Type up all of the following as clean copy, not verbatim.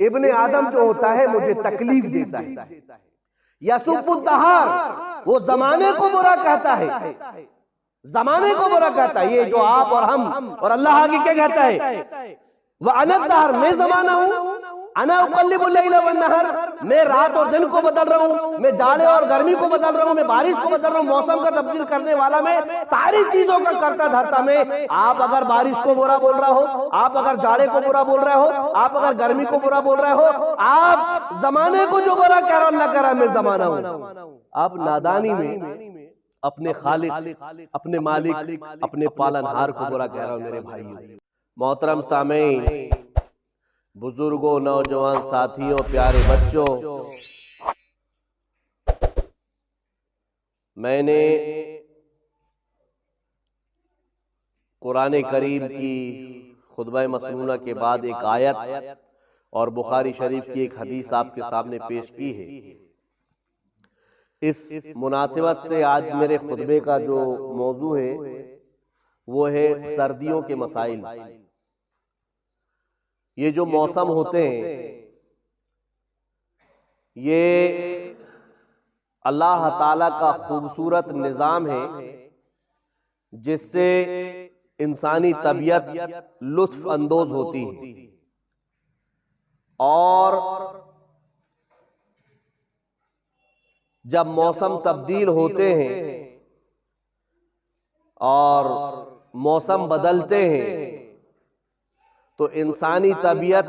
इब्ने आदम जो होता है मुझे तकलीफ देता है। यसुब्बुद्दहार, वो जमाने को बुरा कहता है, जमाने को बुरा कहता है। ये जो आप और हम और अल्लाह आगे क्या कहता है, वह अनदहर, मैं जमाना हूं, अना उकल्लिबुल लैला वन नहर, मैं रात और दिन को बदल रहा हूं, मैं जाड़े और गर्मी को बदल रहा हूं, मैं बारिश को बदल रहा हूं, मौसम का तब्दील करने वाला मैं, सारी चीजों का करता धरता मैं। आप अगर बारिश को बुरा बोल रहा हो, आप अगर जाड़े को बुरा बोल रहे हो, आप अगर गर्मी को बुरा बोल रहे हो, आप जमाने को जो बुरा कह रहा, अल्लाह कह रहा मैं जमाना हूं। आप नादानी में अपने खालिक, अपने मालिक, अपने पालनहार को बुरा कह रहा हूं। मेरे भाइयों, मोहतरम सामीन, बुजुर्गों, नौजवान साथियों, प्यारे बच्चों, मैंने कुरान करीम की खुतबा मसनूना के बाद एक आयत और बुखारी शरीफ की एक हदीस आपके सामने पेश की है। इस मुनासिबत से आज मेरे खुतबे का जो मौजू है वो है सर्दियों के मसाइल। ये जो मौसम होते हैं ये अल्लाह ताला का खूबसूरत निज़ाम है जिससे इंसानी तबीयत लुत्फ अंदोज होती है। और जब मौसम तब्दील होते हैं और मौसम बदलते हैं तो इंसानी तबीयत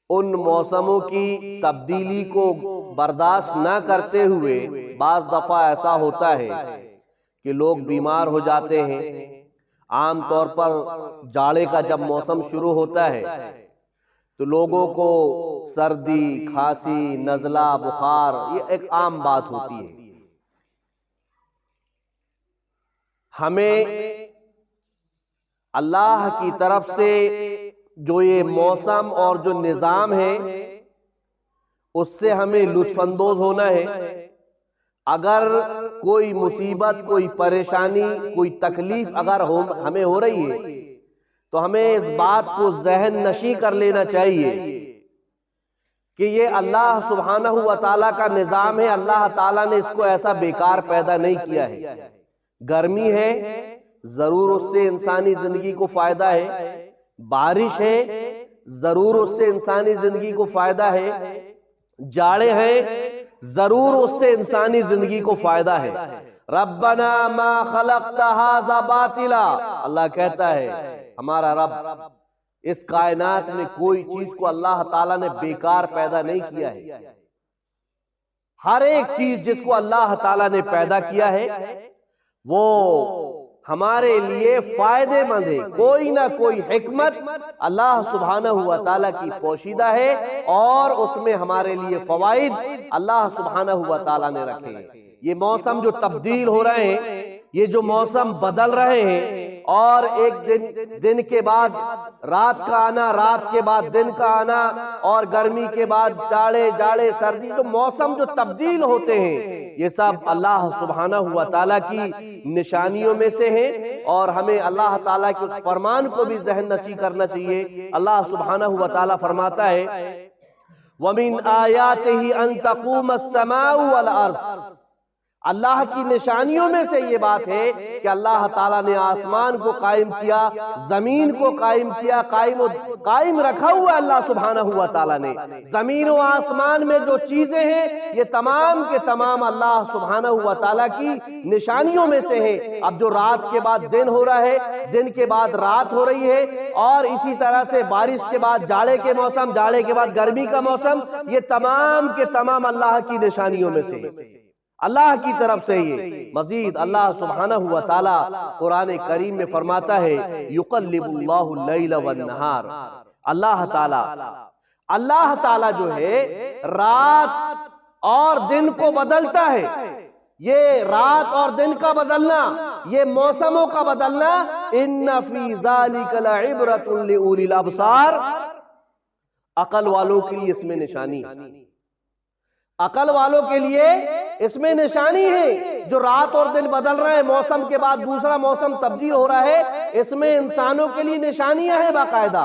उन मौसमों की तब्दीली को बर्दाश्त ना करते हुए बाज दफा ऐसा होता है कि लोग बीमार हो जाते हैं। आमतौर पर जाड़े का जब मौसम शुरू होता है तो लोगों को सर्दी, खांसी, नज़ला, बुखार ये एक आम बात होती है। हमें अल्लाह की तरफ से जो ये मौसम और जो निज़ाम है उससे हमें लुत्फानंदोज होना है। अगर कोई मुसीबत, कोई परेशानी, कोई तकलीफ अगर हमें हो रही है तो हमें इस बात को ज़हन नशी कर लेना चाहिए कि ये अल्लाह सुब्हानहू व तआला का निज़ाम है। अल्लाह ताला ने इसको ऐसा बेकार पैदा नहीं किया है। गर्मी है, जरूर उससे इंसानी जिंदगी को फायदा है। बारिश है, जरूर उससे इंसानी जिंदगी को फायदा है। जाड़े हैं, जरूर उससे इंसानी जिंदगी को फायदा है। रब्बना मा खलक़्ता हाज़ा बातिला, अल्लाह कहता है हमारा रब, इस कायनात में कोई चीज को अल्लाह ताला ने बेकार पैदा नहीं किया है। हर एक चीज जिसको अल्लाह ताला ने पैदा किया है वो हमारे लिए फायदेमंद है। कोई ना कोई हिकमत अल्लाह सुब्हानहू व तआला की पोशीदा है और उसमें हमारे लिए फवाइद अल्लाह सुब्हानहू व तआला ने रखे हैं। ये मौसम जो तब्दील हो रहे हैं, ये जो मौसम बदल रहे हैं और एक दिन के बाद रात का आना, रात के बाद दिन का आना और गर्मी के बाद जाड़े, जाड़े सर्दी, तो मौसम जो तब्दील होते हैं ये सब अल्लाह सुब्हानहू व तआला की निशानियों में से हैं और हमें अल्लाह ताला के उस फरमान को भी ज़हन नशी करना चाहिए। अल्लाह सुब्हानहू व तआला फरमाता है वमिन आयातिही अन तक़ूमस समाउ वल अर्ज़, अल्लाह की निशानियों में से ये बात है कि अल्लाह ताला ने आसमान को कायम किया, जमीन को कायम किया, कायम रखा हुआ अल्लाह सुब्हानहू व तआला ने। जमीन और आसमान में जो चीजें हैं ये तमाम के तमाम अल्लाह सुब्हानहू व तआला की निशानियों में से है। अब जो रात के बाद दिन हो रहा है, दिन के बाद रात हो रही है और इसी तरह से बारिश के बाद जाड़े के मौसम, जाड़े के बाद गर्मी का मौसम, ये तमाम के तमाम अल्लाह की निशानियों में से अल्लाह की तरफ से। ये मजीद अल्लाह सुब्हानहू व तआला कुरान करीम में फरमाता है युक़ल्लिबुल्लाहु लैला वन नहार, अल्लाह ताला जो है रात और दिन को बदलता है। ये रात और दिन का बदलना, ये मौसमों का बदलना, इन्ना फी ज़ालिका लइब्रतुन लिउलिल अब्सार, अकल वालों के लिए इसमें निशानी, अकल वालों के लिए इसमें निशानी है। जो रात और दिन बदल रहे हैं, मौसम के बाद दूसरा मौसम तब्दील हो रहा है, इसमें इंसानों के लिए निशानियां हैं बाकायदा।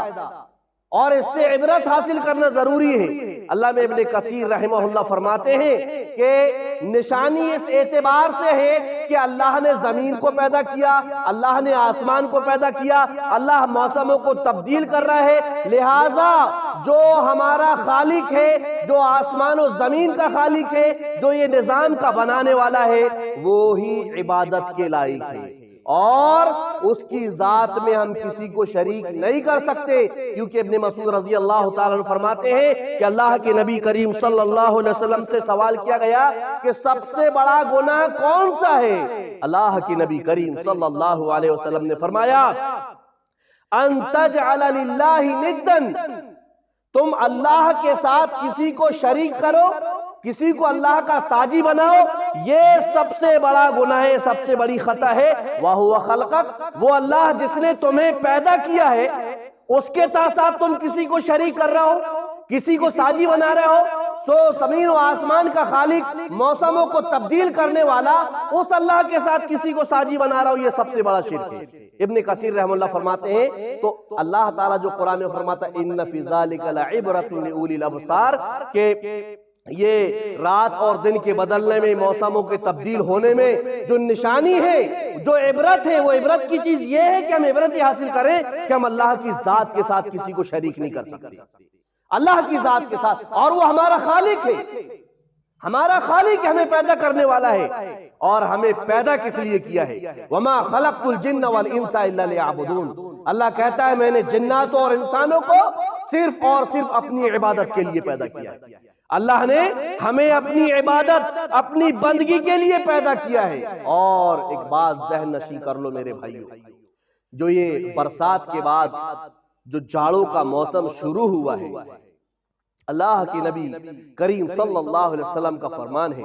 और इससे इबरत हासिल करना जरूरी है। अल्लाह में इब्ने कसीर रहमहुल्लाह फरमाते हैं कि निशानी इस एतबार से है कि अल्लाह ने जमीन को पैदा किया, अल्लाह ने आसमान को पैदा किया, अल्लाह मौसमों को तब्दील कर रहा है। लिहाजा जो हमारा खालिक है, जो आसमान और जमीन का खालिक है, जो ये निजाम का बनाने वाला है, वो ही इबादत के लायक है और उसकी जात में हम किसी को शरीक नहीं कर सकते, क्योंकि इब्ने मसूद रजी अल्लाह ताला अन्हु फरमाते हैं कि अल्लाह के नबी करीम सल्लल्लाहु अलैहि वसल्लम से सवाल किया गया कि सबसे बड़ा गुनाह कौन सा है। अल्लाह के नबी करीम सल्लल्लाहु अलैहि वसल्लम ने फरमाया, अन तजअल लिल्लाहि निद्दन, तुम अल्लाह के साथ किसी को शरीक करो, किसी को अल्लाह का साजी बनाओ, ये सबसे बड़ा गुनाह है, सबसे बड़ी खता है। वह हुवा खलक़क, वो अल्लाह जिसने तुम्हें पैदा किया है उसके साथ तुम किसी को शरीक कर रहे हो, किसी को साजी बना रहे हो। सो जमीन और आसमान का खालिक, मौसमों को तब्दील करने वाला, उस अल्लाह के साथ किसी को साजी बना रहा हो, ये सबसे बड़ा शिर्क है। इब्ने कसीर रहमतुल्लाह फरमाते हैं तो अल्लाह ताला जो कुरान में फरमाता है इन्न फी ज़ालिका लइब्रतुन लिउलिल अब्सार, के ये रात और दिन के बदलने में, मौसमों के तब्दील होने में जो निशानी है, जो इबरत है, वो इबरत की चीज ये है कि हम इबरत ये हासिल करें कि हम अल्लाह की जात के साथ किसी को शरीक नहीं कर सकते, अल्लाह की जात के साथ। और वो हमारा खालिक है, हमारा खालिक हमें पैदा करने वाला है और हमें पैदा किस लिए किया है। वमा खलक़तुल जिन्न वल इंसा इल्ला लियअबुदून, अल्लाह कहता है मैंने जिन्नातों और इंसानों को सिर्फ और सिर्फ अपनी इबादत के लिए पैदा किया है। अल्लाह ने हमें अपनी इबादत, अपनी बंदगी के लिए पैदा किया है। और एक बात ज़हन नशी कर लो मेरे भाइयों, जो ये बरसात के बाद जो जाड़ों का मौसम शुरू हुआ है, अल्लाह के नबी करीम सल्लल्लाहु अलैहि वसल्लम का फरमान है,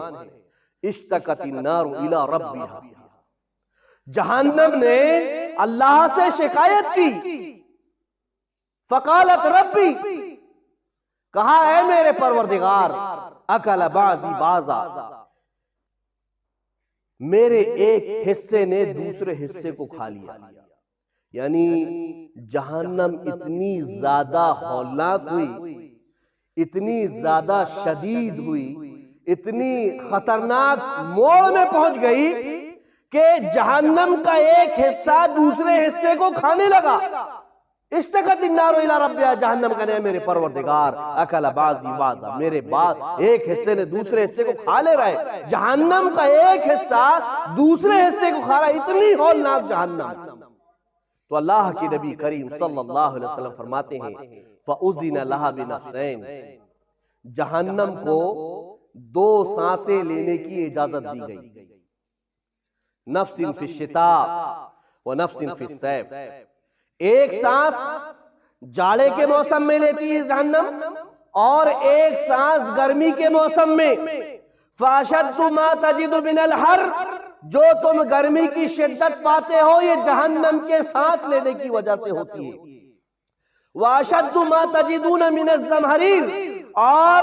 इश्तकतिन नारु इला रब्बिहा, जहन्नम ने अल्लाह से शिकायत की, फकालत रब्बी, कहा है मेरे परवरदिगार, अकल बाजी बाजा, मेरे एक हिस्से ने दूसरे हिस्से को खा लिया। यानी जहन्नम इतनी ज्यादा हौलनाक हुई, इतनी ज्यादा शदीद हुई, इतनी खतरनाक मोड़ में पहुंच गई कि जहन्नम का एक हिस्सा दूसरे हिस्से को खाने लगा। इश्तकतिन नारु इला रब्बिहा, जहन्नम का ने मेरे परवरदिगार, अकल बाजी बाजा, मेरे बाद एक हिस्से ने दूसरे हिस्से को खा ले रहा है। जहन्नम का एक हिस्सा दूसरे हिस्से को खा रहा है, इतनी हौलनाक जहन्नम। तो अल्लाह के नबी करीम सल्लल्लाहु अलैहि वसल्लम फरमाते हैं, फउज़िन लहा बिनफ्सैन, जहन्नम को दो सांसें लेने की इजाजत दी गई, नफ्सिन फिश्शिता व नफ्सिन फिस्सैफ, एक सांस जाड़े के मौसम में लेती है जहन्नम और एक सांस गर्मी के मौसम में। फाशद्दु मा तजिदु मिनल हर, जो तुम गर्मी की शिद्दत पाते हो ये जहन्नम के सांस लेने की वजह से होती है। वाशद्दु मा तजिदून मिनज़ ज़महरीर, और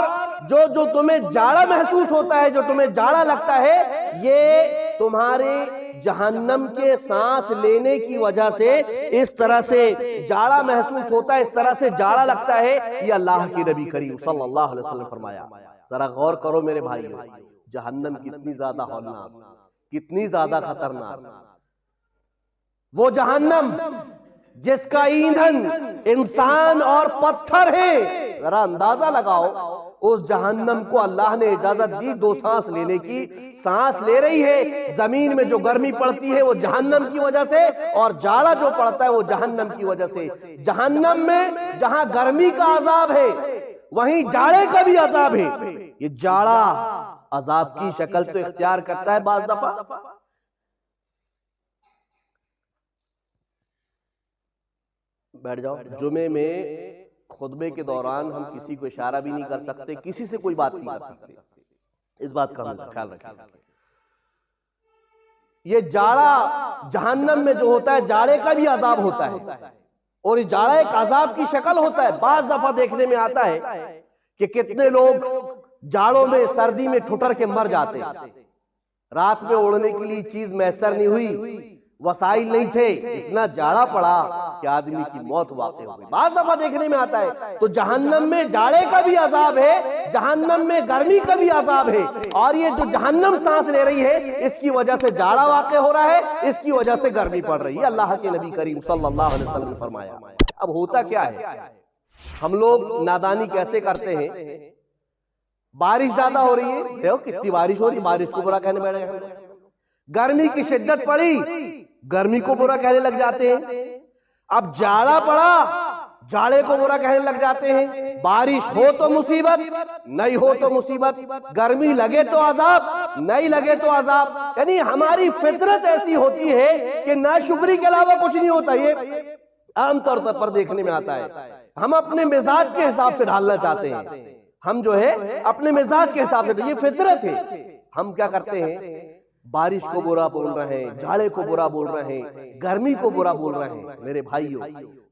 जो तुम्हें जाड़ा महसूस होता है, जो तुम्हें जाड़ा लगता है, ये तुम्हारे जहन्नम के सांस लेने की वजह से इस तरह से जाड़ा महसूस होता है, इस तरह से जाड़ा लगता है। ये अल्लाह के नबी करीम सल्लल्लाहु अलैहि वसल्लम फरमाया। जरा गौर करो मेरे भाइयों, जहन्नम कितनी ज्यादा हौलनाक, कितनी ज्यादा खतरनाक। वो जहन्नम जिसका ईंधन इंसान और पत्थर है, जरा अंदाजा लगाओ, उस जहन्नम को अल्लाह ने इजाजत दी दो सांस लेने की। सांस ले रही है, जमीन में जो गर्मी पड़ती है वो जहन्नम की वजह से, और जाड़ा जो पड़ता है वो जहन्नम की वजह से। जहन्नम में जहां गर्मी का अजाब है वहीं जाड़े का भी अजाब है। ये जाड़ा अजाब की शक्ल तो इख्तियार करता है बाज दफा। बैठ जाओ। जुमे में खुतबे के दौरान हम किसी को इशारा भी नहीं कर सकते, किसी से कोई बात नहीं कर सकते, इस बात का हम ख्याल रखें। ये जाड़ा जहन्नम में जो होता है, जाड़े का भी अजाब होता है, और ये जाड़ा एक अजाब की शक्ल होता है। बाज दफा देखने में आता है कि कितने लोग जाड़ों में, सर्दी में ठुठर के मर जाते हैं, रात में ओढ़ने के लिए चीज मैसर नहीं हुई, वसाइल नहीं थे, इतना जाड़ा पड़ा कि आदमी की मौत वाक़ई हो गई। बार दफा देखने में आता है तो जहन्नम में जाड़े का भी अजाब है, जहन्नम में गर्मी का भी अजाब है, और ये जो जहन्नम सांस ले रही है इसकी वजह से जाड़ा वाक़ई हो रहा है, इसकी वजह से गर्मी पड़ रही है। अल्लाह के नबी करीम सल्लल्लाहु अलैहि वसल्लम ने फरमाया। अब होता क्या है, हम लोग नादानी कैसे करते हैं, बारिश ज्यादा हो रही है, देखो कितनी बारिश हो रही है, बारिश को बुरा कहने बैठ गए। गर्मी की शिद्दत पड़ी, गर्मी को बुरा कहने लग जाते हैं। अब जाड़ा पड़ा, जाड़े को बुरा कहने लग जाते हैं। बारिश हो तो मुसीबत, नहीं हो तो मुसीबत, गर्मी लगे तो अजाब, नहीं लगे तो अजाब। यानी हमारी फितरत ऐसी होती है कि नाशुक्री के अलावा कुछ नहीं होता। ये आमतौर पर देखने में आता है। हम अपने मिजाज के हिसाब से ढालना चाहते हैं, हम जो है अपने मिजाज के हिसाब से, तो ये फितरत है। हम क्या करते हैं, बारिश को बुरा बोल रहे हैं, जाड़े को बुरा बोल रहे हैं, गर्मी को बुरा बोल रहे हैं। मेरे भाइयों,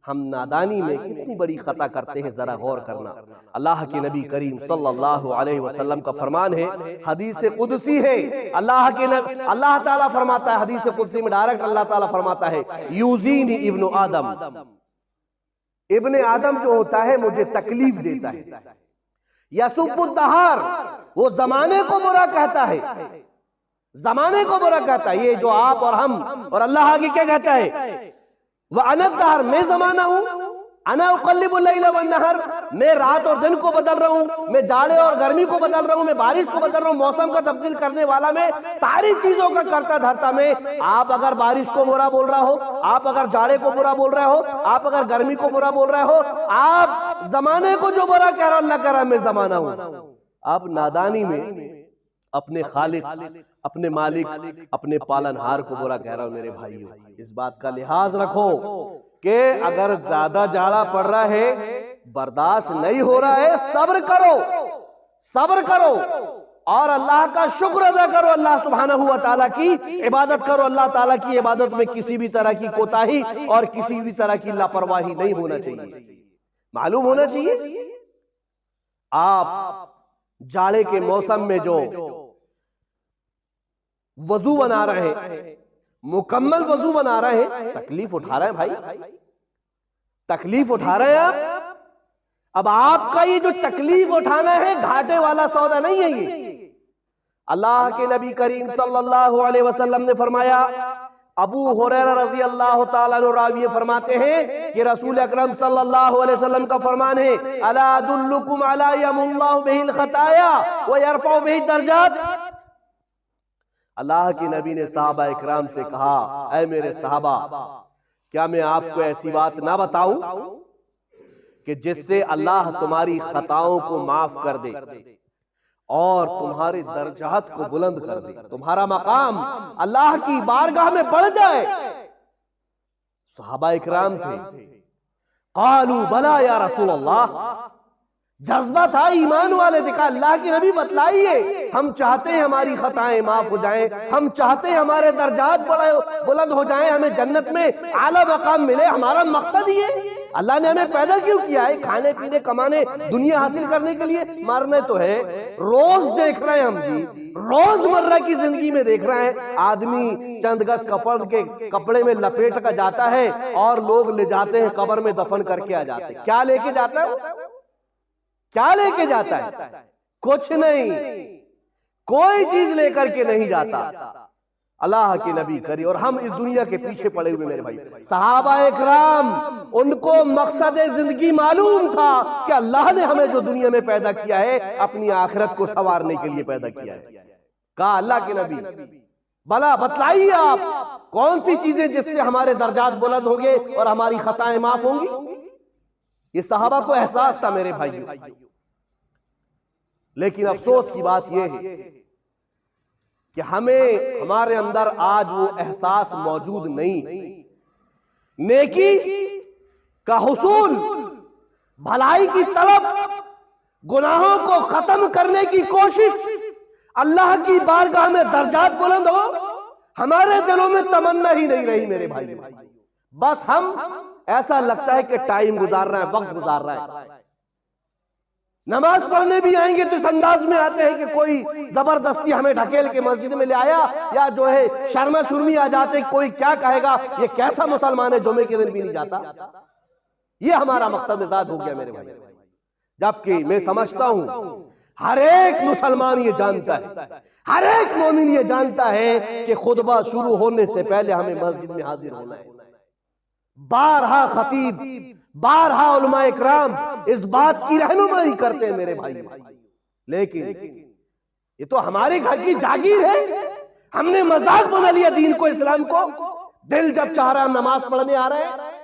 हम नादानी में कितनी बड़ी खता करते हैं, जरा गौर करना। अल्लाह के नबी करीम सल्लल्लाहु अलैहि वसल्लम का फरमान है, हदीस कुदसी है, अल्लाह ताला फरमाता है, हदीस कुदसी में डायरेक्ट अल्लाह ताला फरमाता है, यूजीनी इब्नु आदम, इब्ने आदम जो होता है मुझे तकलीफ देता है। यसुब्बुद्दहार, वो जमाने को बुरा कहता है, जमाने को बुरा कहता है। ये जो आप और हम और अल्लाह आगे क्या कहता है, वह अनदहर, मैं जमाना हूं, अना उक़ल्लिबुल लैल वन नहर, मैं रात और दिन को बदल रहा हूं, मैं जाड़े और गर्मी को बदल रहा हूं, मैं बारिश को बदल रहा हूं, मौसम का तब्दील करने वाला, मैं सारी चीजों का करता धरता में। आप अगर बारिश को बुरा बोल रहा हो, आप अगर जाड़े को बुरा बोल रहे हो, आप अगर गर्मी को बुरा बोल रहे हो, आप जमाने को जो बुरा कह रहा हो, अल्लाह कह रहा मैं जमाना हूं। आप नादानी में अपने खालिक, अपने मालिक, अपने पालनहार को बुरा कह रहा हूं। मेरे भाइयों, इस बात का लिहाज रखो कि अगर ज्यादा जाड़ा पड़ रहा है, बर्दाश्त नहीं हो रहा है, सब्र करो, सब्र करो और अल्लाह का शुक्र अदा करो, अल्लाह सुब्हानहू व तआला की इबादत करो। अल्लाह ताला की इबादत में किसी भी तरह की कोताही और किसी भी तरह की लापरवाही नहीं होना चाहिए। मालूम होना चाहिए, आप जाड़े के मौसम में जो वजू बना रहे हैं, मुकम्मल वजू बना रहे हैं, तकलीफ उठा रहे हैं भाई, तकलीफ उठा रहे हैं आप। अब आपका ये जो तकलीफ उठाना है घाटे वाला सौदा नहीं है। ये अल्लाह के नबी करीम सल्लल्लाहु अलैहि वसल्लम ने फरमाया, अबू हुरैरा रज़ी अल्लाह ताला अन्हु रावी फरमाते हैं कि रसूल अकरम सल्लल्लाहु अलैहि वसल्लम का फरमान है, अला अदुल्लुकुम अला यमुल्लाहु बिहिल खताया व यरफउ बिहि दर्जात। अल्लाह के नबी ने सहाबा इकराम से कहा, ऐ मेरे सहाबा, क्या मैं आपको ऐसी बात ना बताऊं कि जिससे अल्लाह तुम्हारी खताओं को माफ कर दे और तुम्हारे दर्जात को बुलंद कर दे, तुम्हारा मकाम अल्लाह की बारगाह में बढ़ जाए। सहाबा इकराम थे, कालू बला या रसूल अल्लाह, जज्बा था ईमान वाले, देखा अल्लाह के नबी बतलाइए, हम चाहते हैं हमारी खताएं माफ हो जाएं, हम चाहते हैं हमारे दर्जात बुलंद हो जाएं, हमें जन्नत में आला मकाम मिले, हमारा मकसद ही है। अल्लाह ने हमें पैदा क्यों किया है? खाने पीने कमाने दुनिया हासिल करने के लिए, मरने तो है। रोज देख रहे हैं हम जी, रोजमर्रा की जिंदगी में देख रहे हैं, आदमी चंद गज कफन के कपड़े में लपेट कर जाता है और लोग ले जाते हैं कब्र में दफन करके आ जाते हैं। क्या लेके जाता है? क्या लेके जाता है? कुछ नहीं, कोई चीज लेकर के नहीं जाता। अल्लाह के नबी करी, और हम इस दुनिया के पीछे पड़े हुए मेरे भाई। सहाबा इकराम, उनको मकसद जिंदगी मालूम था कि अल्लाह ने हमें जो दुनिया में पैदा किया है अपनी आखिरत को संवारने के लिए पैदा किया है। कहा अल्लाह के नबी, भला बतलाइए आप कौन सी चीजें जिससे हमारे दर्जात बुलंद होंगे और हमारी खताएं माफ होंगी। ये सहाबा को एहसास था मेरे भाइयों, लेकिन अफसोस की बात यह है कि हमें, हमारे अंदर आज वो एहसास मौजूद नहीं। नेकी का हुसूल, भलाई की तलब, गुनाहों को खत्म करने की कोशिश, अल्लाह की बारगाह में दर्जात बुलंद हो, हमारे दिलों में तमन्ना ही नहीं रही मेरे भाई। बस हम, ऐसा लगता है कि टाइम गुजार रहा है, वक्त गुजार रहा है। नमाज पढ़ने भी आएंगे तो इस अंदाज में आते हैं कि कोई जबरदस्ती हमें ढकेल के मस्जिद में ले आया, या जो है शर्मा शुर्मी आ जाते, कोई क्या कहेगा, ये कैसा मुसलमान है जुमे के दिन भी नहीं जाता। ये हमारा मकसद इजाद हो गया मेरे भाई। जबकि मैं समझता हूं हर एक मुसलमान ये जानता है, हर एक मोमिन ये जानता है कि खुतबा शुरू होने से पहले हमें मस्जिद में हाजिर होना है। बारहा खतीब, बारहा उलमा इकराम इस बात की रहनुमाई करते हैं मेरे भाई। लेकिन ये तो हमारे घर की जागीर है, हमने मजाक बना लिया दीन को, इस्लाम को। दिल जब चाह रहा है हम नमाज पढ़ने आ रहे हैं,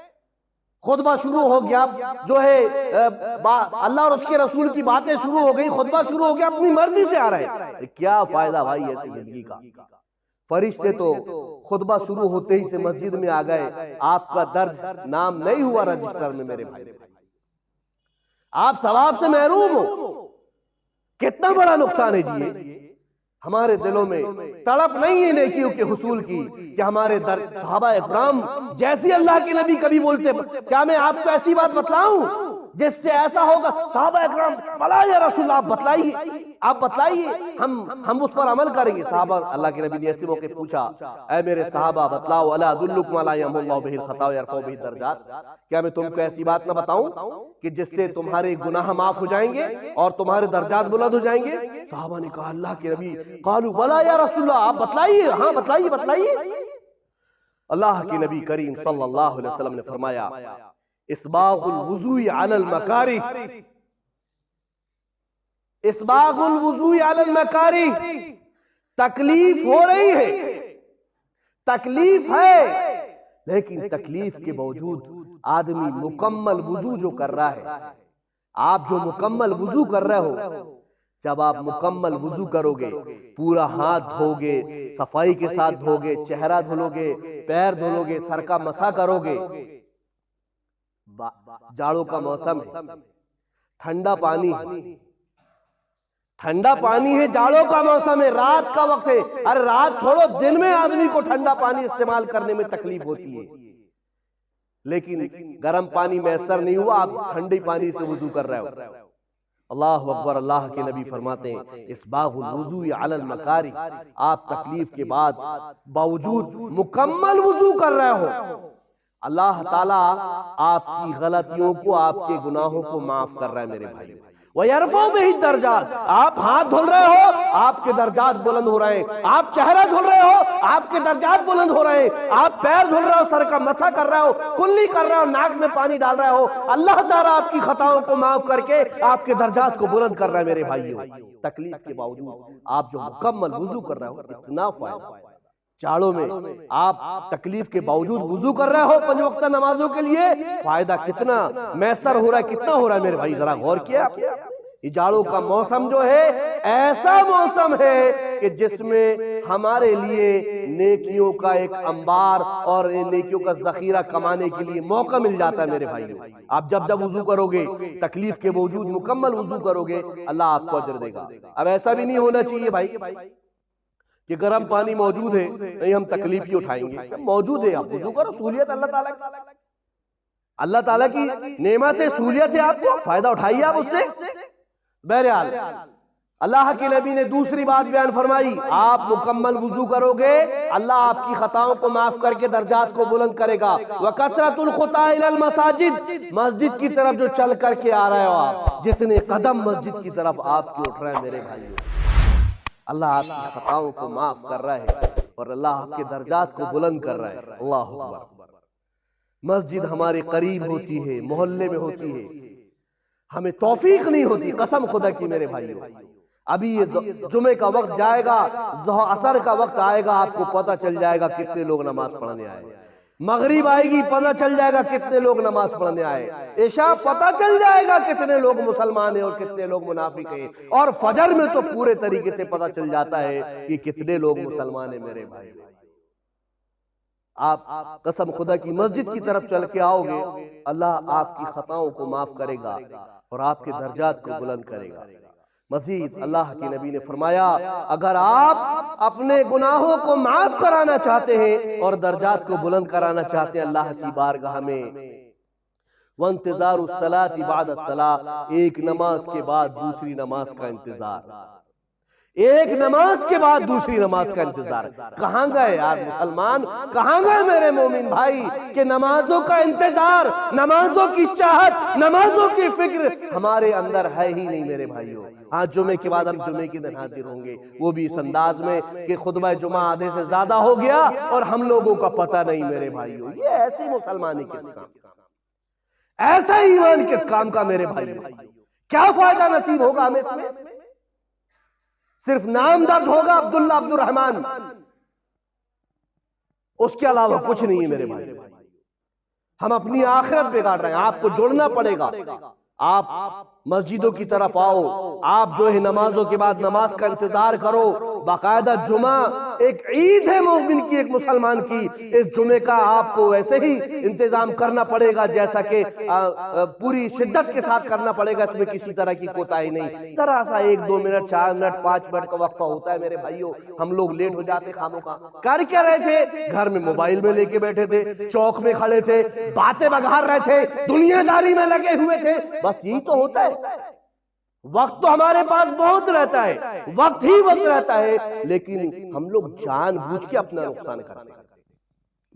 खुतबा शुरू हो गया, जो है अल्लाह और उसके रसूल की बातें शुरू हो गई, खुतबा शुरू हो गया, अपनी मर्जी से आ रहे हैं। क्या फायदा भाई ऐसी जिंदगी का। फरिश्ते तो खुतबा शुरू होते ही से मस्जिद में आ गए, आपका दर्ज नाम नहीं हुआ रजिस्टर में मेरे भाई। आप सवाब से महरूम हो, कितना बड़ा नुकसान है जी। हमारे दिलों में तड़प नहीं है नेकियों के हुसूल की कि हमारे सहाबा इकराम जैसी अल्लाह के नबी कभी बोलते, क्या मैं आपको ऐसी बात बतलाऊं जिससे ऐसा होगा? सहाबा इकराम भला या रसूल आप बतलाइए, आप बतलाइए, हम उस पर अमल करेंगे। सहाबा अल्लाह के नबी ने ऐसे मौके पूछा, ऐ मेरे सहाबा बतलाओ, अला अदुल्लुकुम अला यमहुल्लाहु बिहिल खता व यरफउ बिहि दर्जात, क्या मैं तुमको ऐसी बात ना बताऊं कि जिससे तुम्हारे गुनाह माफ हो जाएंगे और तुम्हारे दर्जात बुलंद हो जाएंगे? सहाबा ने कहा अल्लाह के नबी, कालू बला या रसूलल्लाह, आप बतलाइए, हाँ बतलाइए बतलाइए। अल्लाह के नबी करीम सल्लल्लाहु अलैहि वसल्लम ने फरमाया, इस्बागुल वुज़ूइ अलल मकारिह, इस्बागुल वुज़ूइ अलल मकारिह, तकलीफ हो रही है, तकलीफ है, लेकिन तकलीफ के बावजूद आदमी मुकम्मल वुज़ू जो कर रहा है, आप जो मुकम्मल वुज़ू कर रहे हो, जब आप मुकम्मल वुज़ू करोगे, पूरा हाथ धोगे, सफाई के साथ धोगे, चेहरा धोलोगे, पैर धोलोगे, सर का मसा करोगे, जाड़ों का मौसम है, ठंडा पानी, ठंडा पानी है, जाड़ों का मौसम है, रात का वक्त है। अरे रात छोड़ो, दिन में आदमी को ठंडा पानी इस्तेमाल करने में तकलीफ होती है, लेकिन गर्म पानी मैसर नहीं हुआ, आप ठंडे पानी से वुज़ू कर रहे हो। अल्लाह अकबर। अल्लाह के नबी फरमाते हैं, इस्बागुल वुज़ूइ अलल मकारी, आप तकलीफ के बाद बावजूद मुकम्मल वुज़ू कर रहे हो, अल्लाह ताला आपकी गलतियों को, आपके गुनाहों को माफ कर रहा है मेरे भाई। वयरफउ बिहि दर्जात, आप हाथ धुल रहे हो, आपके दर्जात बुलंद हो रहे हैं, आप चेहरा धुल रहे हो, आपके दर्जात बुलंद हो रहे हैं, आप पैर धुल रहे हो, सर का मसा कर रहे हो, कुल्ली कर रहे हो, नाक में पानी डाल रहे हो, अल्लाह ताला आपकी खताओं को माफ करके आपके दर्जात को बुलंद कर रहा है मेरे भाइयों। तकलीफ के बावजूद आप जो मुकम्मल वुज़ू कर रहे हो, इतना फायदा। चाड़ों में आप तकलीफ के बावजूद वुज़ू कर रहे हो 5 वक्त नमाजों के लिए, फायदा कितना मैसर हो रहा है, कितना हो रहा है मेरे भाई, जरा गौर किया आपने? ये जाड़ों का मौसम जो है ऐसा मौसम है कि जिसमें हमारे लिए नेकियों का एक अंबार और नेकियों का जखीरा कमाने के लिए मौका मिल जाता है मेरे भाई। आप जब जब वुज़ू करोगे, तकलीफ के बावजूद मुकम्मल वुज़ू करोगे, अल्लाह आपको अजर देगा। अब ऐसा भी नहीं होना चाहिए भाई कि गर्म पानी मौजूद है, नहीं हम तकलीफ ही उठाएंगे। मौजूद है, आप वुज़ू करो, सहूलियत अल्लाह ताला की नेमत है, सहूलियत है, आपको फायदा उठाइए आप उससे। बहरहाल अल्लाह के नबी ने दूसरी बात बयान फरमाई, आप मुकम्मल वुज़ू करोगे, अल्लाह आपकी खताओं को माफ करके दर्जात को बुलंद करेगा। व कसरतुल खुता इलल मसाजिद, मस्जिद की तरफ जो चल करके आ रहे हो आप, जितने कदम मस्जिद की तरफ आपके उठ रहे हैं मेरे भाई, अल्लाह आपकी खताओं को माफ कर रहा है और अल्लाह आपके दर्जात को बुलंद कर रहा है। अल्लाह अकबर। मस्जिद हमारे करीब होती है, मोहल्ले में होती है, हमें तौफीक नहीं होती, कसम खुदा की मेरे भाइयों। अभी ये जुमे का वक्त जाएगा, असर का वक्त आएगा, आपको पता चल जाएगा कितने लोग नमाज पढ़ने आए। मगरिब आएगी, पता चल जाएगा कितने लोग नमाज पढ़ने आए। इशा पता चल जाएगा कितने लोग मुसलमान हैं और कितने लोग मुनाफिक हैं। और फजर में तो पूरे तरीके से पता चल जाता है कि कितने लोग मुसलमान हैं मेरे भाई। आप कसम खुदा की मस्जिद की तरफ चल के आओगे, अल्लाह आपकी खताओं को माफ करेगा और आपके दर्जात को बुलंद करेगा। मजीद अल्लाह के नबी ने फरमाया, अगर आप अपने गुनाहों को माफ कराना चाहते हैं और दर्जात को बुलंद कराना चाहते हैं अल्लाह की बारगाह में, व इंतजारुस सलाति बाद अस्सलाह, एक नमाज के बाद दूसरी नमाज का इंतजार, एक नमाज के बाद दूसरी नमाज का इंतजार। कहां गए यार मुसलमान, कहां गए मेरे मोमिन भाई कि नमाजों का इंतजार, नमाजों की चाहत, नमाजों की फिक्र हमारे अंदर है ही नहीं मेरे भाइयों। आज जुमे के बाद हम जुमे के दिन हाजिर होंगे, वो भी इस अंदाज में कि खुतबा जुमा आधे से ज्यादा हो गया और हम लोगों का पता नहीं मेरे भाइयों। ये ऐसी मुसलमानी किस काम का, ऐसा ईमान किस काम का मेरे भाइयों? क्या फायदा नसीब होगा हमें इसमें? सिर्फ नाम दर्ज होगा अब्दुल्ला अब्दुल रहमान, उसके अलावा कुछ नहीं है मेरे भाई। हम अपनी आखिरत बिगाड़ रहे हैं। आपको जुड़ना पड़ेगा, आप मस्जिदों की तरफ आओ, आप जो है नमाजों के बाद नमाज का इंतजार करो। बाकायदा जुमा एक ईद है मोमिन की, एक मुसलमान की। इस जुमे का आपको वैसे ही इंतजाम करना पड़ेगा जैसा कि पूरी शिद्दत के साथ करना पड़ेगा, इसमें किसी तरह की कोताही नहीं। जरा सा 1-2 मिनट, 4 मिनट, 5 मिनट का वक्फा होता है मेरे भाइयों। हम लोग लेट हो जाते खामों का। कर क्या रहे थे? घर में मोबाइल में लेके बैठे थे, चौक में खड़े थे, बातें बघार रहे थे, दुनियादारी में लगे हुए थे। बस यही तो होता है। वक्त तो हमारे पास बहुत रहता है, वक्त ही वक्त रहता है, लेकिन हम लोग जानबूझ के अपना नुकसान करते हैं।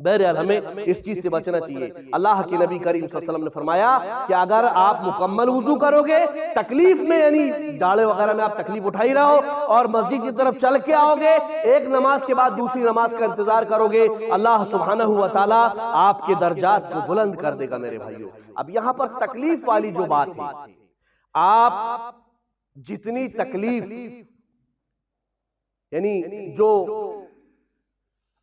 बहरहाल हमें इस चीज से बचना चाहिए। अल्लाह के नबी करीम सल्लल्लाहु अलैहि वसल्लम ने फरमाया कि अगर आप मुकम्मल वुजू करोगे, तकलीफ में यानी जाड़े वगैरह में आप तकलीफ उठा ही रहो और मस्जिद की तरफ चल के आओगे, एक नमाज के बाद दूसरी नमाज का इंतजार करोगे, अल्लाह सुब्हानहू व तआला आपके दर्जात को बुलंद कर देगा मेरे भाइयों। अब यहां पर तकलीफ वाली जो बात है, आप जितनी तकलीफ यानी जो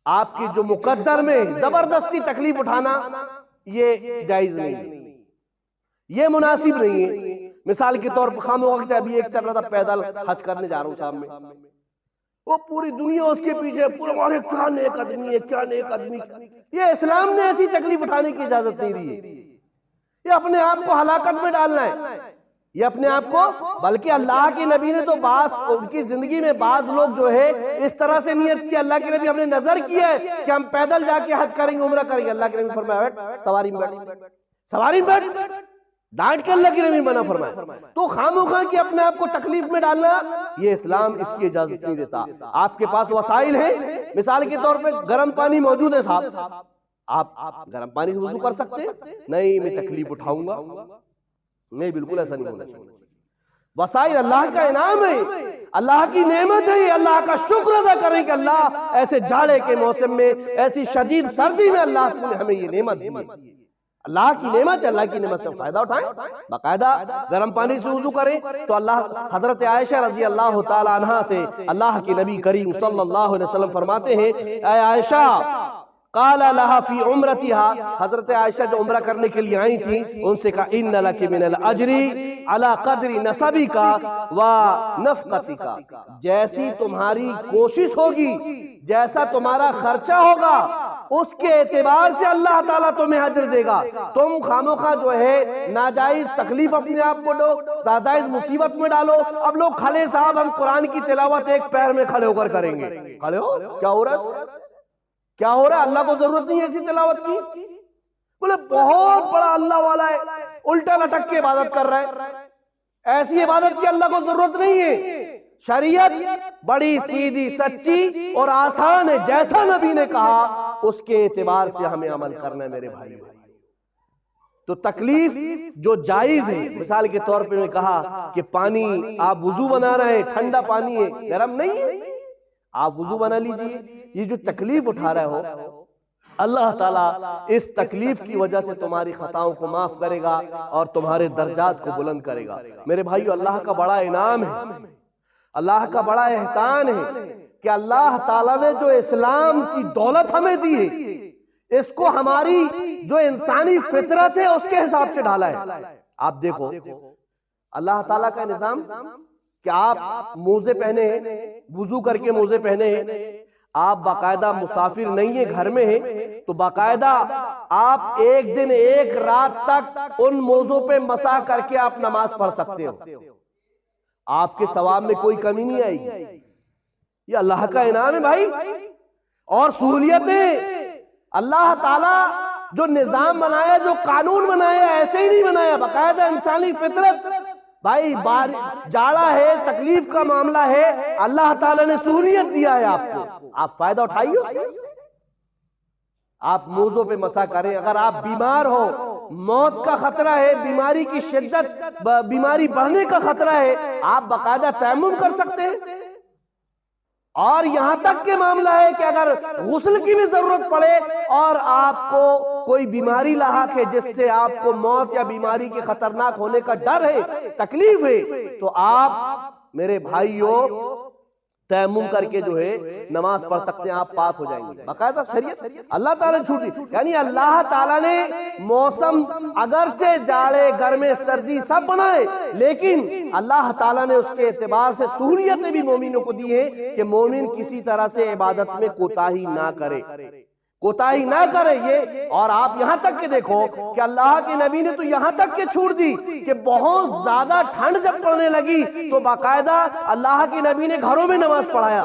आपकी जो मुकद्दर में जबरदस्ती तकलीफ उठाना, ये जायज नहीं है, ये मुनासिब नहीं है। मिसाल के तौर पर खामो वक्त अभी एक चल रहा था, पैदल हज करने जा रहा हूं सामने, वो पूरी दुनिया उसके पीछे, पूरा अरे क्या नेक आदमी है, क्या नेक आदमी। ये इस्लाम ने ऐसी तकलीफ उठाने की इजाजत नहीं दी है। ये अपने आप को हलाकत में डालना है, ये अपने आप को। बल्कि अल्लाह के नबी ने तो बास उनकी जिंदगी में बाज लोग जो है इस तरह से नियत की, अल्लाह के नबी हमने नजर किया है कि हम पैदल जाके हज करेंगे, उम्रा करेंगे। अल्लाह के नबी फरमाया बैठ सवारी में बैठ, सवारी में बैठ, डांट के अल्लाह के नबी मना फरमाया। तो खामोखा की अपने आप को तकलीफ में डालना, ये इस्लाम इसकी इजाजत नहीं देता। आपके पास वसाइल है, मिसाल के तौर पर गर्म पानी मौजूद है साहब, आप गर्म पानी से वुजू कर सकते हैं? नहीं, मैं तकलीफ उठाऊंगा, नहीं, बिल्कुल ऐसा नहीं होना चाहिए। वसाइल अल्लाह का इनाम है, अल्लाह की नेमत है, अल्लाह का शुक्र अदा करें कि अल्लाह ऐसे जाड़े के मौसम में, ऐसी शदीद सर्दी में अल्लाह ने हमें ये नेमत दी। अल्लाह की नेमत है, अल्लाह की नेमत से फायदा उठाएं, बाकायदा गर्म पानी से वुजू करें। तो अल्लाह हजरत आयशा रजी अल्लाह तआला अन्हा से अल्लाह के नबी करीम सल्लल्लाहु अलैहि वसल्लम फरमाते हैं, ऐ आयशा काला लहा फी उम्रतिहा, हजरत आयशा जो उम्रा करने के लिए आई थी, उनसे कहा इन्ना लकी मिनल अजरी अला कदरी नसबिका व नफकतिका, जैसी तुम्हारी कोशिश होगी, जैसा तुम्हारा खर्चा होगा, उसके एतबार से अल्लाह ताला तुम्हें अजर देगा। तुम खामोखा जो है नाजायज तकलीफ अपने आप को दो, नाजायज मुसीबत में डालो। अब लोग खड़े साहब, हम कुरान की तिलावत एक पैर में खड़े होकर करेंगे, खड़े हो, क्या हो रहा है, क्या हो रहा है? अल्लाह को जरूरत नहीं है ऐसी तिलावत की। बोले बहुत बड़ा अल्लाह वाला है, उल्टा लटक के इबादत कर रहा है, ऐसी इबादत की अल्लाह को जरूरत नहीं है। शरीयत बड़ी सीधी सच्ची और आसान है, जैसा नबी ने कहा उसके एतबार से हमें अमल करना है मेरे भाई। तो तकलीफ जो जायज है, मिसाल के तौर पे मैं कहा कि पानी आप वुजू बना रहे हैं, ठंडा पानी है, गर्म नहीं है, आप वुजू बना लीजिए। ये जो तकलीफ उठा रहे हो, अल्लाह ताला इस तकलीफ की वजह से तुम्हारी खताओं को माफ करेगा और तुम्हारे दर्जात को बुलंद करेगा मेरे भाइयों। अल्लाह का बड़ा इनाम है, अल्लाह का बड़ा एहसान है कि अल्लाह ताला ने जो इस्लाम की दौलत हमें दी है, इसको हमारी जो इंसानी फितरत है उसके हिसाब से ढाला है। आप देखो अल्लाह ताला का निजाम कि आप मोजे पहने हैं, वुजू करके मोजे पहने हैं, आप बाकायदा मुसाफिर नहीं है, घर में है, तो बाकायदा आप एक दिन एक रात तक उन मोजों पे मसा करके आप नमाज पढ़ सकते हो, आपके सवाब में कोई कमी नहीं आएगी। ये अल्लाह का इनाम है भाई। और सहूलियतें अल्लाह ताला जो निजाम बनाया, जो कानून बनाया, ऐसे ही नहीं बनाया, बाकायदा इंसानी फितरत। भाई जाड़ा है, तकलीफ का मामला है, अल्लाह ताला ने सहूलियत दिया है आपको, आप फायदा उठाइए उससे। आप मोज़ों पे मसा करें। अगर आप बीमार हो, मौत का खतरा है, बीमारी की शिद्दत, बीमारी बढ़ने का खतरा है, आप बाकायदा तयम्मुम कर सकते हैं। और यहां तक के मामला है कि अगर गुस्ल की भी जरूरत पड़े और आपको कोई बीमारी लाहक है जिससे आपको मौत या बीमारी के खतरनाक होने का डर है, तकलीफ है, तो आप मेरे भाइयों तयम्मुम करके जो है नमाज पढ़ सकते हैं, आप पाक हो जाएंगे। बाकायदा शरीयत अल्लाह ताला ने छूट दी। यानी अल्लाह ताला ने मौसम अगरचे जाड़े, गर्मे, सर्दी सब बनाए, लेकिन अल्लाह ताला ने उसके एतबार से सहूलियतें भी मोमिनों को दी है कि मोमिन किसी तरह से इबादत में कोताही ना करे, कोताही ना करे ये। और आप यहां तक के देखो कि अल्लाह के नबी ने तो यहां तक के छूट दी कि बहुत ज्यादा ठंड जब पड़ने लगी तो बाकायदा अल्लाह के नबी ने घरों में नमाज पढ़ाया,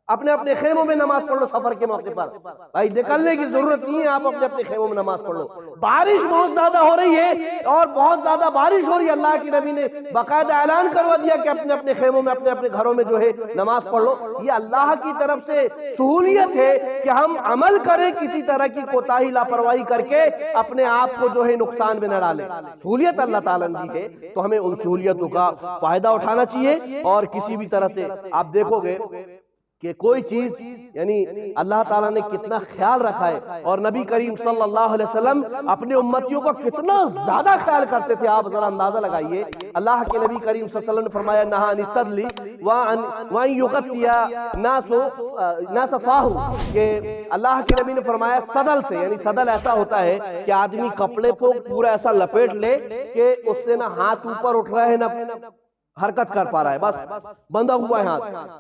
अपने अपने खेमों में नमाज पढ़ लो। सफर के मौके पर भाई निकलने की जरूरत नहीं है, आप अपने अपने खेमों में नमाज पढ़ लो। बारिश बहुत ज्यादा हो रही है और बहुत ज्यादा बारिश हो रही है, अल्लाह के नबी ने बाकायदा ऐलान करवा दिया कि अपने अपने खेमों में, अपने अपने घरों में जो है नमाज पढ़ लो। ये अल्लाह की तरफ से सहूलियत है कि हम अमल करें, किसी तरह की कोताही लापरवाही करके अपने आप को जो है नुकसान में न डालें। सहूलियत अल्लाह ताला ने दी है तो हमें उन सहूलियतों का फायदा उठाना चाहिए। और किसी भी तरह से आप देखोगे कि कोई चीज यानी अल्लाह ताला ने कितना ख्याल रखा है, और नबी करीम सल्लल्लाहु अलैहि वसल्लम अपने उम्मतियों का कितना ज्यादा ख्याल करते थे। आप जरा अंदाजा लगाइए, अल्लाह के नबी करीम सल्लल्लाहु अलैहि वसल्लम ने फरमाया नहा निसदली व युगतिया नासफाहु, कि अल्लाह के नबी ने फरमाया सदल से, यानी सदल ऐसा होता है कि आदमी कपड़े को पूरा ऐसा लपेट ले कि उससे ना हाथ ऊपर उठ रहा है ना हरकत कर पा रहा है, बस बंधा हुआ है हाथ।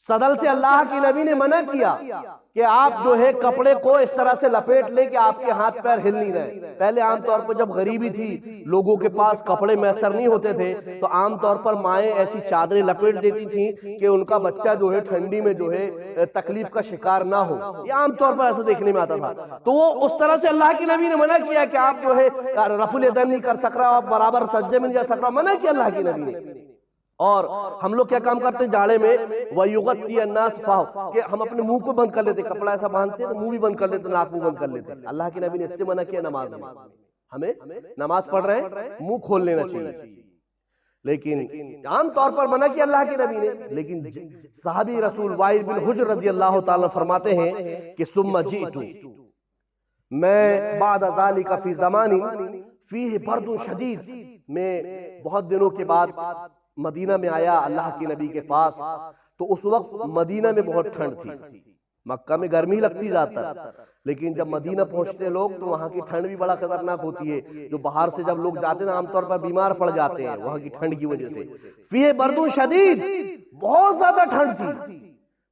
सदल से अल्लाह की नबी ने मना किया कि आप जो है कपड़े को इस तरह से लपेट ले कि आपके हाथ पैर हिल नहीं रहे। पहले आमतौर पर जब गरीबी थी, लोगों के पास कपड़े मैसर नहीं होते थे, तो आमतौर पर माएँ ऐसी चादरें लपेट देती थी कि उनका बच्चा जो है ठंडी में जो है तकलीफ का शिकार ना हो। ये आमतौर पर ऐसा देखने में आता था। तो वो उस तरह से अल्लाह की नबी ने मना किया कि आप जो है रफुल यदैन नहीं कर सक रहा, आप बराबर सज्जे में नहीं जा सक रहा, मना किया अल्लाह की नबी ने। और हम लोग क्या काम करते हैं जाड़े में, वयुगत कि हम अपने मुंह को बंद कर लेते, कपड़ा ऐसा बांधते तो मुंह भी बंद कर लेते, नाक मुंह बंद कर लेते। अल्लाह के नबी ने इससे मना किया नमाज में। हमें नमाज पढ़ रहे हैं मुंह खोल लेना चाहिए, लेकिन आम तौर पर मना किया अल्लाह के नबी ने। लेकिन सहाबी रसूल वाइल बिन हुज्र रजी अल्लाह ताला फरमाते हैं कि सुम्मा जीतु, मैं बाद ज़ालिका फी ज़मानी फीह बर्दुन शदीद, मैं बहुत दिनों के बाद मदीना में आया अल्लाह के नबी के पास, तो उस वक्त मदीना में बहुत ठंड थी। मक्का में गर्मी लगती जाता, लेकिन जब मदीना पहुंचते लोग तो वहां की ठंड भी बड़ा खतरनाक होती है। जो बाहर से जब लोग जाते हैं आमतौर पर बीमार पड़ जाते हैं वहां की ठंड की वजह से। फीह बर्दुन शदीद, बहुत ज्यादा ठंड थी।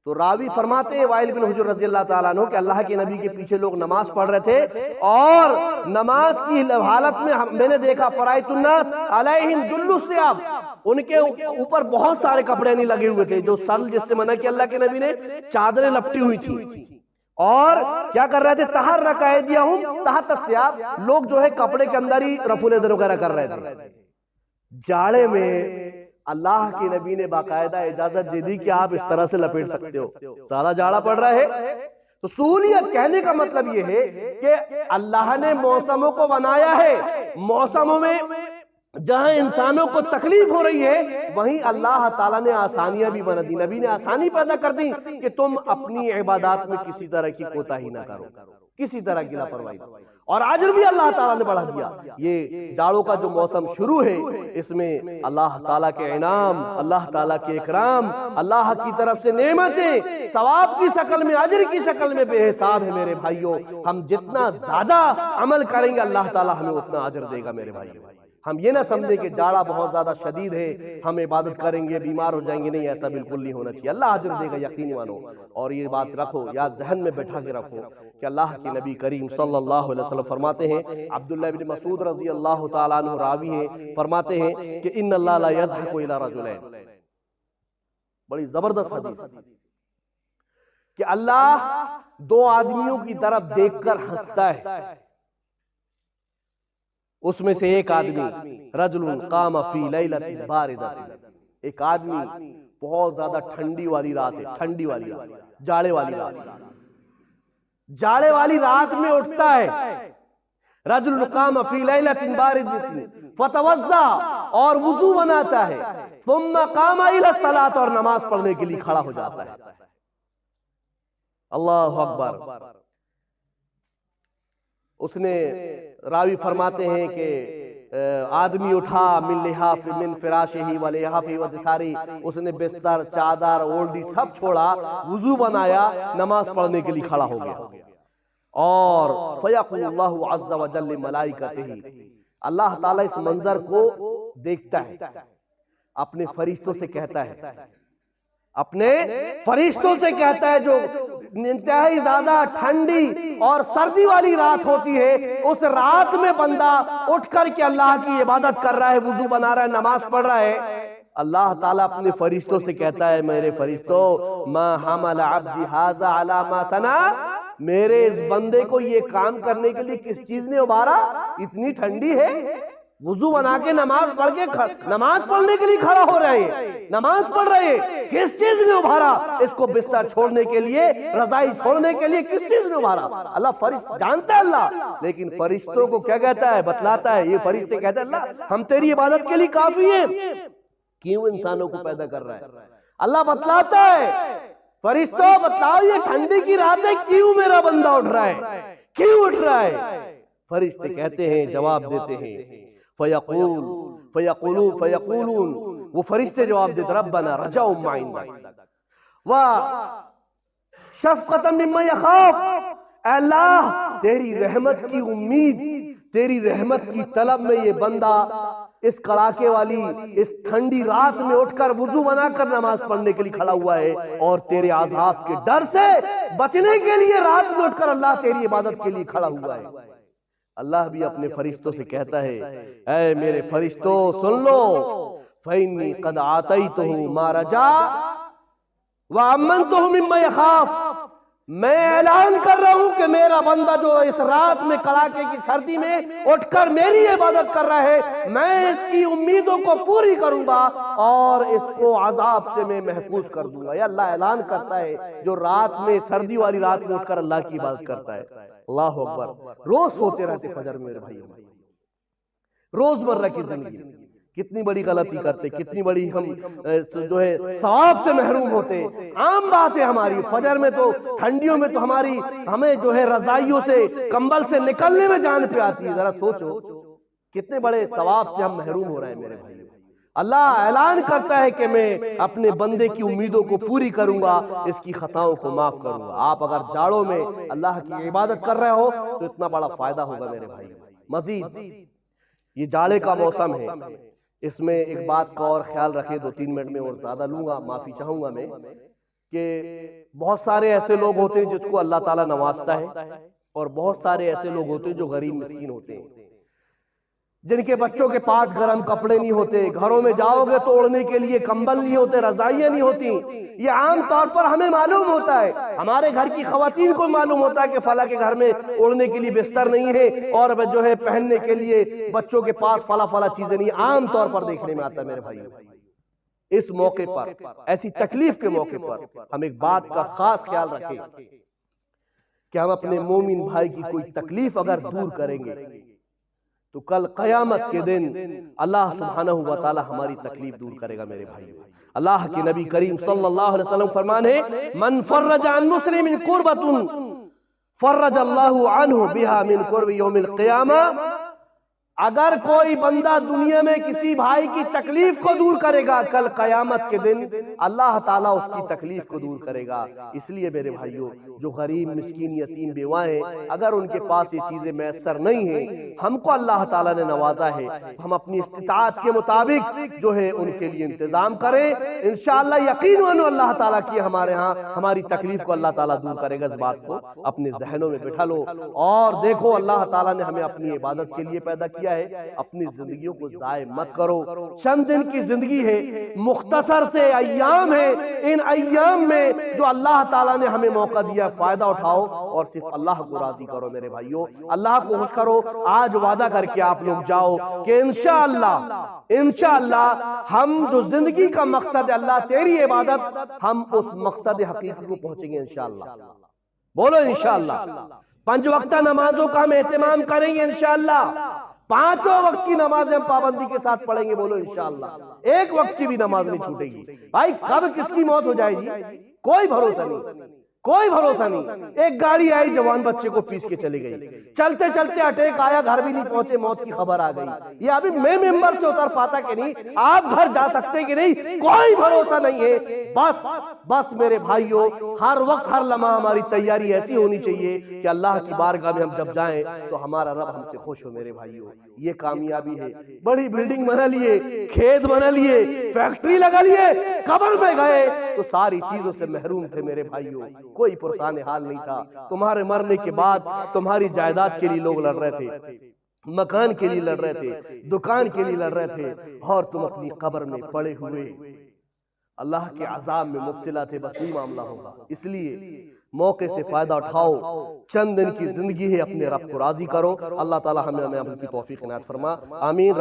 तो रावी फरमाते हैं वाइल बिन हुज्र रज़ी अल्लाह ताला अन्हु कि अल्लाह के नबी के पीछे लोग नमाज पढ़ रहे थे, और नमाज की हालत में मैंने देखा फराइतुन्नास अलैहिम जुल्लुस्सियाब, उनके ऊपर बहुत सारे कपड़े नहीं लगे हुए थे। जो सल जिससे मना किया अल्लाह के नबी ने, चादरें लपटी हुई थी। और क्या कर रहे थे, तहर रकाए दिया हूं तहत सियाब, लोग जो है कपड़े के अंदर ही रफूल वगैरह कर रहे थे। जाड़े में अल्लाह के नबी ने बाकायदा इजाजत दे दी कि आप इस तरह से लपेट सकते हो, ज्यादा जाड़ा पड़ रहा है। तो सहूलियत कहने का मतलब यह है कि अल्लाह ने मौसमों को बनाया है, मौसमों में जहां इंसानों को तकलीफ हो रही है वहीं अल्लाह ताला ने आसानियां भी बना दी। नबी ने आसानी पैदा कर दी कि तुम अपनी इबादत में किसी तरह की कोताही ना करो, किसी तरह की लापरवाही, और अजर भी अल्लाह ताला ने बढ़ा दिया। ये जाड़ों का जो मौसम शुरू है, इसमें अल्लाह ताला के इनाम, अल्लाह ताला के इकराम, अल्लाह की तरफ से नेमतें सवाब की शक्ल में, अजर की शक्ल में बेहिसाब है। मेरे भाइयों, हम जितना ज्यादा अमल करेंगे अल्लाह ताला हमें उतना अजर देगा। मेरे भाइयों, हम ये ना समझे कि जाड़ा बहुत ज्यादा शदीद है, हम इबादत करेंगे बीमार हो जाएंगे, नहीं, ऐसा बिल्कुल नहीं होना चाहिए। अल्लाह अजर देगा, यकीन मानो। और ये बात रखो, याद जहन में बैठा के रखो कि अल्लाह के नबी करीम सल्लल्लाहु अलैहि वसल्लम फरमाते हैं, अब्दुल्लाह इब्न मसूद रजी अल्लाह ताला अन्हु रावी हैं, फरमाते हैं कि इन्नल्लाह ला यज़हकु इला रजुलैन, बड़ी जबरदस्त हदीस। कि अल्लाह दो आदमियों की तरफ देखकर हंसता है। उसमें से एक आदमी रजुलुन कामा फी लैलतिन बारिदातिन, एक आदमी बहुत ज्यादा ठंडी वाली रात है, ठंडी वाली रात, जाड़े वाली रात, जाड़े वाली रात में उठता है। रजुलुन कामा फी लैलतिन बारिदातिन फतवज़्ज़ा, और वुजू बनाता है, सुम्मा कामा इला सलात, और नमाज पढ़ने के लिए खड़ा हो जाता है। अल्लाहु अकबर। उसने रावी फरमाते हैं कि आदमी उठा मिन फिराशिही व लिहाफी व दिसारी, उसने बिस्तर, चादर, ओढ़नी सब छोड़ा, वुजू बनाया, नमाज पढ़ने के लिए खड़ा हो गया। और फयक़ुलुल्लाहु अज़्ज़ा व जल्ल मलाइकतिही, अल्लाह ताला इस मंजर को देखता है, अपने फरिश्तों से कहता है, अपने फरिश्तों से कहता है, जो इंतहाई ज्यादा ठंडी और सर्दी वाली रात होती है, उस रात में बंदा उठ करके अल्लाह की इबादत कर रहा है, वुजू बना रहा है, नमाज पढ़ रहा है। अल्लाह ताला अपने फरिश्तों से कहता है, मेरे फरिश्तों, मा हमल अब्दी हाज़ा अला मा सना, मेरे इस बंदे को ये काम करने के लिए किस चीज ने उबारा? इतनी ठंडी है, वुजू बना के नमाज पढ़ के नमाज पढ़ने के लिए खड़ा हो रहे हैं, नमाज पढ़ रहे हैं, किस चीज ने उभारा इसको? बिस्तर छोड़ने के लिए, रजाई छोड़ने के लिए किस चीज ने उभारा? अल्लाह फरिश्ता जानता है अल्लाह, लेकिन फरिश्तों को क्या कहता है, बतलाता है। ये फरिश्ते कहते हैं, अल्लाह हम तेरी इबादत के लिए काफी हैं, क्यों इंसानों को पैदा कर रहा है? अल्लाह बतलाता है, फरिश्तों बतलाओ ये ठंडी की रात है, क्यों मेरा बंदा उठ रहा है, क्यों उठ रहा है? फरिश्ते कहते हैं, जवाब देते हैं, फयक़ूलून, वो फरिश्ते जवाब देते, रब्बना रजाउ माइंदा व शफ़क़तन मिम्मा यख़ाफ़, अल्लाह तेरी रहमत की उम्मीद, तेरी रहमत की तलब में ये बंदा इस कड़ाके वाली इस ठंडी रात में उठकर वुजू बनाकर नमाज पढ़ने के लिए खड़ा हुआ है, और तेरे आज़ाब के डर से बचने के लिए रात में उठकर अल्लाह तेरी इबादत के लिए खड़ा हुआ है। अल्लाह भी अपने फरिश्तों से कहता है, ऐ मेरे फरिश्तों सुन लो, फ़इन्नी क़द आतैतुहु मा रजा व अमनतुहु मिम्मा यख़ाफ़, मैं ऐलान कर रहा हूं कि मेरा बंदा जो इस रात में कड़ाके की सर्दी में उठकर मेरी इबादत कर रहा है, मैं इसकी उम्मीदों को पूरी करूंगा और इसको अजाब से मैं महफूज कर दूंगा। ये अल्लाह ऐलान करता है, जो रात में, सर्दी वाली रात में उठकर अल्लाह की इबादत करता है। अल्लाहु अकबर। रोज सोते रहते फजर में मेरे भाइयों, रोजमर्रा की जिंदगी कितनी बड़ी गलती करते, कितनी बड़ी हम जो है सवाब से महरूम होते। आम बात है हमारी, फजर में तो ठंडियों में तो हमें जो है रजाइयों से, कंबल से निकलने में जान पे आती है। जरा सोचो कितने बड़े सवाब से हम महरूम हो रहे हैं मेरे भाई। अल्लाह ऐलान करता है कि मैं अपने बंदे की उम्मीदों को पूरी करूंगा, इसकी खताओं को माफ करूंगा। आप अगर जाड़ों में अल्लाह की इबादत कर रहे हो तो इतना बड़ा फायदा होगा मेरे भाई। मजीद ये जाड़े का मौसम है, इसमें एक बात का और ख्याल रखें, 2-3 मिनट में और ज्यादा लूंगा, माफी चाहूंगा मैं, कि बहुत सारे ऐसे लोग होते हैं जिसको अल्लाह ताला नवाजता है, और बहुत सारे ऐसे लोग होते हैं जो गरीब मिस्कीन होते हैं, जिनके बच्चों के पास गर्म कपड़े नहीं होते, घरों में जाओगे तो ओढ़ने के लिए कंबल नहीं होते, रजाइयां नहीं होती। ये आम तौर पर हमें मालूम होता है, हमारे घर की खवातीन को मालूम होता है कि फला के घर में ओढ़ने के लिए बिस्तर नहीं है और जो है पहनने के लिए बच्चों के पास फला फला चीजें नहीं। आम तौर पर देखने में आता है मेरे भाई। इस मौके पर, ऐसी तकलीफ के मौके पर हम एक बात का खास ख्याल रखें कि हम अपने मोमिन भाई की कोई तकलीफ अगर दूर करेंगे तो कल कयामत के दिन अल्लाह सुब्हानहू व तआला हमारी तकलीफ दूर करेगा मेरे भाई। अल्लाह के नबी करीम सल्लल्लाहु अलैहि वसल्लम फरमान है, मन फर्रज अन मुस्लिमिन कुर्बतुन फर्रज अल्लाहु अन्हु बिहा मिन कुर्बि यौमिल क़ियामा। अगर कोई बंदा दुनिया में किसी भाई की तकलीफ को दूर करेगा, कल कयामत के दिन अल्लाह ताला उसकी तकलीफ को दूर करेगा। इसलिए मेरे भाइयों, जो गरीब मिस्कीन यतीम बेवाएं हैं, अगर उनके पास ये चीजें मैसर नहीं है, हमको अल्लाह ताला ने नवाजा है, हम अपनी इस्तिताअत के मुताबिक जो है उनके लिए इंतजाम करें। इंशाअल्लाह यकीन मानो अल्लाह ताला की हमारे यहाँ हमारी तकलीफ को अल्लाह ताला दूर करेगा। इस बात को अपने जहनों में बिठा लो और देखो, अल्लाह ताला ने हमें अपनी इबादत के लिए पैदा किया दिया है, अपनी जिंदगियों को जाय मत करो। चंद दिन की जिंदगी है, मुख्तसर से अय्याम है, इन अय्याम में जो अल्लाह ताला ने हमें मौका दिया, फायदा उठाओ और सिर्फ अल्लाह को राजी करो मेरे भाइयों, अल्लाह को खुश करो। आज वादा करके आप लोग जाओ कि इंशाअल्लाह हम जो जिंदगी का मकसद है अल्लाह तेरी इबादत, हम उस मकसद हकीकी को पहुंचेंगे इंशाअल्लाह। बोलो इंशाअल्लाह। 5 वक्त नमाजों का हम एहतमाम करेंगे इंशाअल्लाह। 5 वक्त की नमाज हम पाबंदी के साथ पढ़ेंगे। बोलो इंशाअल्लाह। 1 वक्त की भी नमाज नहीं छूटेगी। भाई कब किसकी मौत हो जाएगी कोई भरोसा नहीं, कोई भरोसा नहीं। एक गाड़ी आई, जवान बच्चे को पीस के चली गई, चलते चलते अटैक आया, घर भी नहीं पहुंचे, मौत की खबर आ गई। ये अभी मैं मेंबर से उतर पाता कि नहीं, आप घर जा सकते कि नहीं, कोई भरोसा नहीं है। बस मेरे भाइयों, हर वक्त हर लम्हा हमारी तैयारी ऐसी होनी चाहिए कि अल्लाह की बारगाह में हम जब जाएं तो हमारा रब हमसे खुश हो। मेरे भाइयों, ये कामयाबी है। बड़ी बिल्डिंग बना लिए, खेत बना लिए, फैक्ट्री लगा लिए, कब्र में गए तो सारी चीजों से महरूम थे मेरे भाइयों। कोई पुरसान हाल नहीं था। तुम्हारे मरने के बाद तुम्हारी जायदाद के लिए लोग लड़ रहे थे, मकान के लिए लड़ रहे थे, दुकान के लिए लड़ रहे थे, और तुम अपनी कब्र में पड़े हुए अल्लाह के अजाब में मुब्तला थे। बस यही मामला होगा। इसलिए मौके से फायदा उठाओ। चंद दिन की जिंदगी है, अपने रब को राजी करो। अल्लाह ताला हमें अमल की तौफीक इनायत फरमा। आमीन।